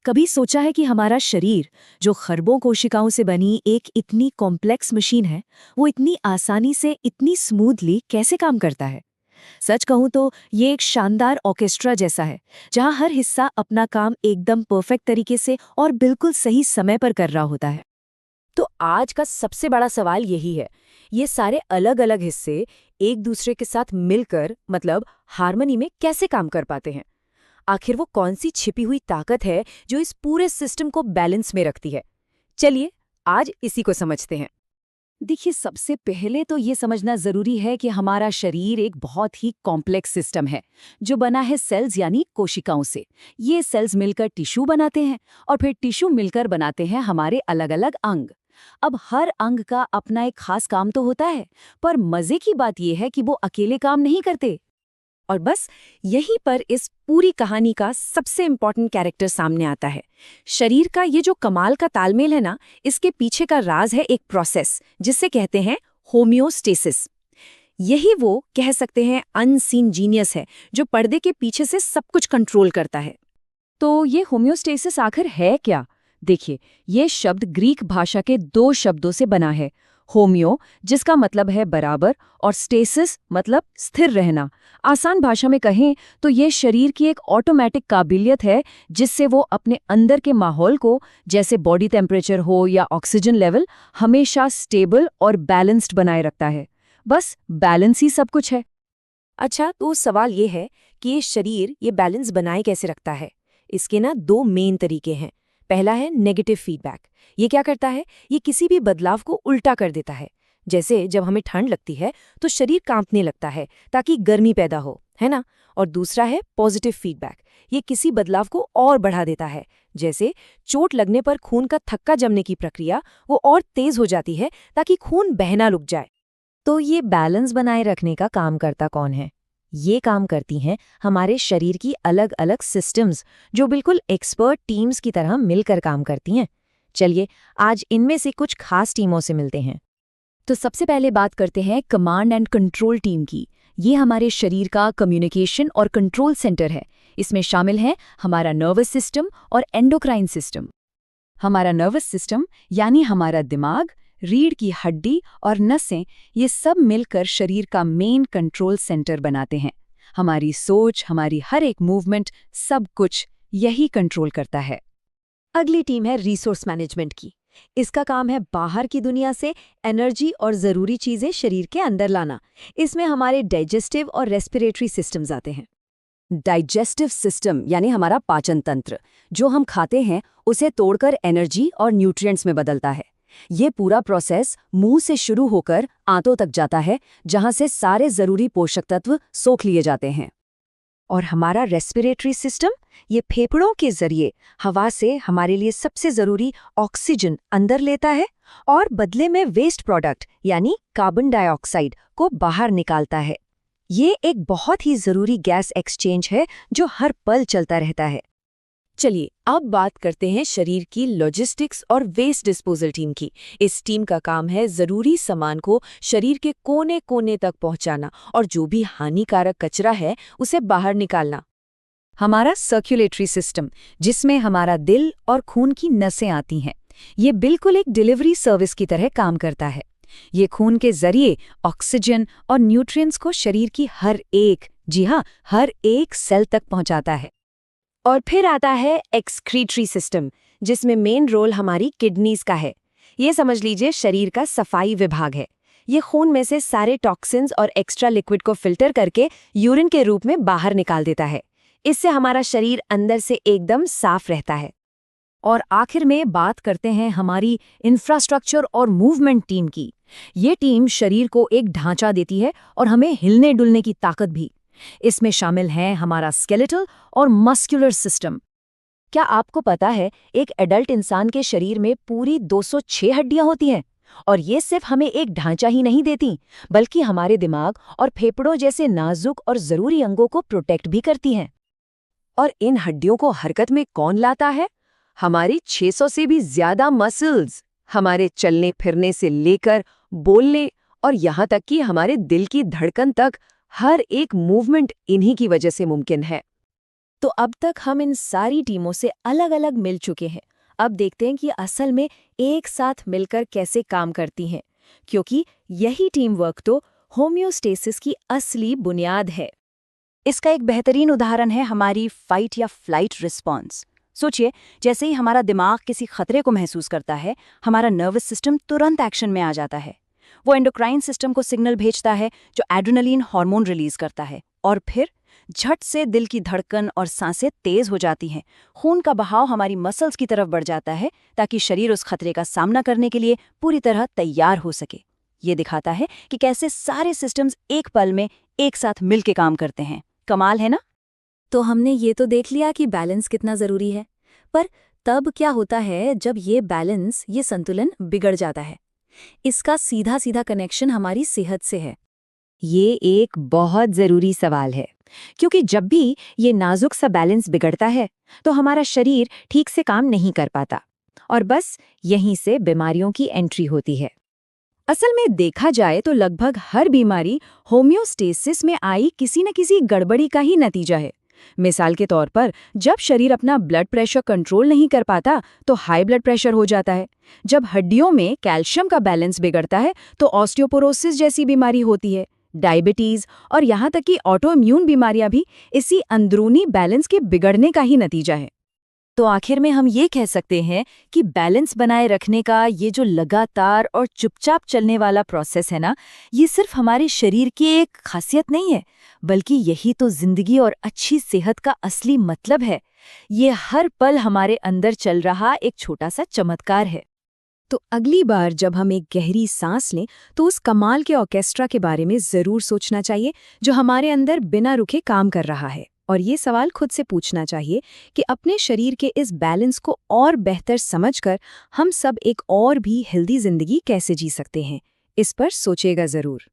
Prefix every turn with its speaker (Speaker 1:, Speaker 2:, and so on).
Speaker 1: कभी सोचा है कि हमारा शरीर, जो खरबों कोशिकाओं से बनी एक इतनी कॉम्प्लेक्स मशीन है, वो इतनी आसानी से, इतनी स्मूथली कैसे काम करता है? सच कहूं तो ये एक शानदार ऑर्केस्ट्रा जैसा है, जहां हर हिस्सा अपना काम एकदम परफेक्ट तरीके से और बिल्कुल सही समय पर कर रहा होता है।
Speaker 2: तो आज का सबसे बड़ा सवाल यही है, ये सारे अलग अलग हिस्से एक दूसरे के साथ मिलकर मतलब हार्मनी में कैसे काम कर पाते हैं? आखिर वो कौन सी छिपी हुई ताकत है जो इस पूरे सिस्टम को बैलेंस में रखती है? चलिए आज इसी को समझते हैं।
Speaker 1: देखिए, सबसे पहले तो ये समझना जरूरी है कि हमारा शरीर एक बहुत ही कॉम्प्लेक्स सिस्टम है, जो बना है सेल्स यानी कोशिकाओं से। ये सेल्स मिलकर टिश्यू बनाते हैं और फिर टिश्यू मिलकर बनाते हैं हमारे अलग अलग अंग। अब हर अंग का अपना एक खास काम तो होता है, पर मजे की बात यह है कि वो अकेले काम नहीं करते।
Speaker 2: और बस यहीं पर इस पूरी कहानी का सबसे इम्पॉर्टेंट कैरेक्टर सामने आता है। शरीर का ये जो कमाल का तालमेल है ना, इसके पीछे का राज है एक प्रोसेस जिसे कहते हैं होम्योस्टेसिस। यही वो कह सकते हैं अनसीन जीनियस है जो पर्दे के पीछे से सब कुछ कंट्रोल करता है। तो ये होम्योस्टेसिस आखिर है क्या? देखिए, ये शब्द ग्रीक भाषा के दो शब्दों से बना है। होम्यो जिसका मतलब है बराबर और स्टेसिस मतलब स्थिर रहना। आसान भाषा में कहें तो ये शरीर की एक ऑटोमेटिक काबिलियत है जिससे वो अपने अंदर के माहौल को, जैसे बॉडी टेम्परेचर हो या ऑक्सीजन लेवल, हमेशा स्टेबल और बैलेंस्ड बनाए रखता है। बस बैलेंस ही सब कुछ है। अच्छा, तो सवाल ये है कि ये शरीर ये बैलेंस बनाए कैसे रखता है? इसके ना दो मेन तरीके हैं। पहला है नेगेटिव फीडबैक। ये क्या करता है? ये किसी भी बदलाव को उल्टा कर देता है। जैसे जब हमें ठंड लगती है तो शरीर कांपने लगता है ताकि गर्मी पैदा हो, है ना? और दूसरा है पॉजिटिव फीडबैक। ये किसी बदलाव को और बढ़ा देता है। जैसे चोट लगने पर खून का थक्का जमने की प्रक्रिया वो और तेज हो जाती है ताकि खून बहना रुक जाए। तो ये बैलेंस बनाए रखने का काम करता कौन है? ये काम करती हैं हमारे शरीर की अलग अलग सिस्टम्स, जो बिल्कुल एक्सपर्ट टीम्स की तरह मिलकर काम करती हैं। चलिए आज इनमें से कुछ खास टीमों से मिलते हैं। तो सबसे पहले बात करते हैं कमांड एंड कंट्रोल टीम की। ये हमारे शरीर का कम्युनिकेशन और कंट्रोल सेंटर है। इसमें शामिल है हमारा नर्वस सिस्टम और एंडोक्राइन सिस्टम। हमारा नर्वस सिस्टम यानी हमारा दिमाग, रीढ़ की हड्डी और नसें, ये सब मिलकर शरीर का मेन कंट्रोल सेंटर बनाते हैं। हमारी सोच, हमारी हर एक मूवमेंट, सब कुछ यही कंट्रोल करता है। अगली टीम है रिसोर्स मैनेजमेंट की। इसका काम है बाहर की दुनिया से एनर्जी और ज़रूरी चीज़ें शरीर के अंदर लाना। इसमें हमारे डाइजेस्टिव और रेस्पिरेटरी सिस्टम्स आते हैं। डाइजेस्टिव सिस्टम यानी हमारा पाचन तंत्र, जो हम खाते हैं उसे तोड़कर एनर्जी और न्यूट्रिएंट्स में बदलता है। ये पूरा प्रोसेस मुंह से शुरू होकर आंतों तक जाता है, जहां से सारे जरूरी पोषक तत्व सोख लिए जाते हैं। और हमारा रेस्पिरेटरी सिस्टम, ये फेफड़ों के जरिए हवा से हमारे लिए सबसे जरूरी ऑक्सीजन अंदर लेता है और बदले में वेस्ट प्रोडक्ट यानी कार्बन डाइऑक्साइड को बाहर निकालता है। ये एक बहुत ही जरूरी गैस एक्सचेंज है जो हर पल चलता रहता है। चलिए अब बात करते हैं शरीर की लॉजिस्टिक्स और वेस्ट डिस्पोजल टीम की। इस टीम का काम है जरूरी सामान को शरीर के कोने कोने तक पहुंचाना और जो भी हानिकारक कचरा है उसे बाहर निकालना। हमारा सर्कुलेटरी सिस्टम, जिसमें हमारा दिल और खून की नसें आती हैं, ये बिल्कुल एक डिलीवरी सर्विस की तरह काम करता है। ये खून के जरिए ऑक्सीजन और न्यूट्रिएंट्स को शरीर की हर एक, जी हाँ, हर एक सेल तक पहुंचाता है। और फिर आता है एक्सक्रीटरी सिस्टम, जिसमें मेन रोल हमारी किडनीज का है। ये समझ लीजिए शरीर का सफाई विभाग है। ये खून में से सारे टॉक्सिन्स और एक्स्ट्रा लिक्विड को फिल्टर करके यूरिन के रूप में बाहर निकाल देता है। इससे हमारा शरीर अंदर से एकदम साफ रहता है। और आखिर में बात करते हैं हमारी इंफ्रास्ट्रक्चर और मूवमेंट टीम की। ये टीम शरीर को एक ढांचा देती है और हमें हिलने डुलने की ताकत भी। इसमें शामिल हैं हमारा स्केलेटल और मस्कुलर सिस्टम। क्या आपको पता है एक एडल्ट इंसान के शरीर में पूरी 206 हड्डियां होती हैं? और ये सिर्फ हमें एक ढांचा ही नहीं देती, बल्कि हमारे दिमाग और फेफड़ों जैसे नाजुक और जरूरी अंगों को प्रोटेक्ट भी करती हैं। और इन हड्डियों को हरकत में कौन लाता है? हमारी 600 से भी ज्यादा मसल्स। हमारे चलने फिरने से लेकर बोलने और यहाँ तक कि हमारे दिल की धड़कन तक, हर एक मूवमेंट इन्हीं की वजह से मुमकिन है। तो अब तक हम इन सारी टीमों से अलग-अलग मिल चुके हैं। अब देखते हैं कि असल में एक साथ मिलकर कैसे काम करती हैं, क्योंकि यही टीम वर्क तो होम्योस्टेसिस की असली बुनियाद है।
Speaker 1: इसका एक बेहतरीन उदाहरण है हमारी फाइट या फ्लाइट रिस्पॉन्स। सोचिए, जैसे ही हमारा दिमाग किसी खतरे को महसूस करता है, हमारा नर्वस सिस्टम तुरंत एक्शन में आ जाता है। वो एंडोक्राइन सिस्टम को सिग्नल भेजता है जो एड्रेनलिन हार्मोन रिलीज करता है, और फिर झट से दिल की धड़कन और सांसें तेज हो जाती हैं। खून का बहाव हमारी मसल्स की तरफ बढ़ जाता है ताकि शरीर उस खतरे का सामना करने के लिए पूरी तरह तैयार हो सके। ये दिखाता है कि कैसे सारे सिस्टम्स एक पल में एक साथ मिलकर काम करते हैं। कमाल है ना?
Speaker 2: तो हमने ये तो देख लिया कि बैलेंस कितना ज़रूरी है, पर तब क्या होता है जब ये बैलेंस, ये संतुलन बिगड़ जाता है? इसका सीधा सीधा कनेक्शन हमारी सेहत से है।
Speaker 1: ये एक बहुत ज़रूरी सवाल है, क्योंकि जब भी ये नाजुक सा बैलेंस बिगड़ता है तो हमारा शरीर ठीक से काम नहीं कर पाता, और बस यहीं से बीमारियों की एंट्री होती है। असल में देखा जाए तो लगभग हर बीमारी होम्योस्टेसिस में आई किसी न किसी गड़बड़ी का ही नतीजा है। मिसाल के तौर पर, जब शरीर अपना ब्लड प्रेशर कंट्रोल नहीं कर पाता तो हाई ब्लड प्रेशर हो जाता है। जब हड्डियों में कैल्शियम का बैलेंस बिगड़ता है तो ऑस्टियोपोरोसिस जैसी बीमारी होती है। डायबिटीज और यहाँ तक कि ऑटो इम्यून बीमारियां भी इसी अंदरूनी बैलेंस के बिगड़ने का ही नतीजा है। तो आखिर में हम ये कह सकते हैं कि बैलेंस बनाए रखने का ये जो लगातार और चुपचाप चलने वाला प्रोसेस है ना, ये सिर्फ हमारे शरीर की एक खासियत नहीं है, बल्कि यही तो जिंदगी और अच्छी सेहत का असली मतलब है। ये हर पल हमारे अंदर चल रहा एक छोटा सा चमत्कार है।
Speaker 2: तो अगली बार जब हम एक गहरी सांस लें तो उस कमाल के ऑर्केस्ट्रा के बारे में ज़रूर सोचना चाहिए जो हमारे अंदर बिना रुके काम कर रहा है। और ये सवाल खुद से पूछना चाहिए कि अपने शरीर के इस बैलेंस को और बेहतर समझकर हम सब एक और भी हेल्दी जिंदगी कैसे जी सकते हैं। इस पर सोचेगा ज़रूर।